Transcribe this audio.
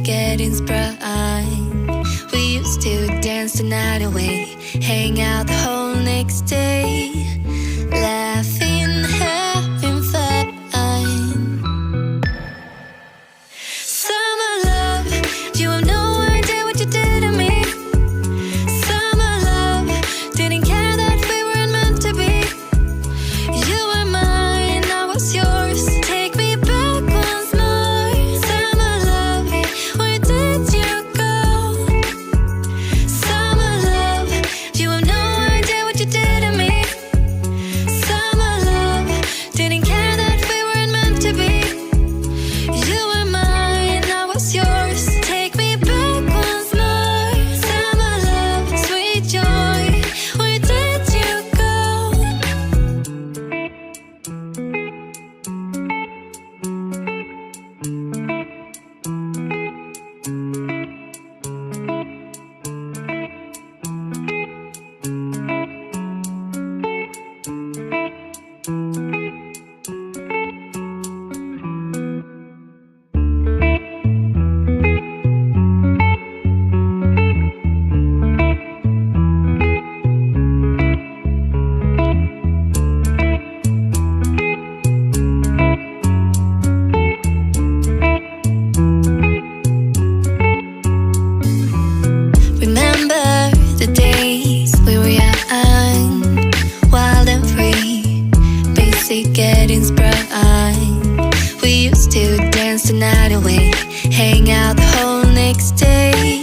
getting sprung. We used to dance the night away, hang out the whole next day, laughing, having fun. Summer love, you have no idea what you did to me. Summer love, didn't care that we weren't meant to be. You were mine, I was yours. Take me back once more. Summer love, where did you go? Summer love, you have no idea what you did to me. Summer love, didn't care that we weren't meant to be. You were mine, I was yours. Take me back once more. Summer love, sweet joy, where did you go? Remember the days we were young, wild and free, basic getting sprung. We used to dance the night away, hang out the whole next day,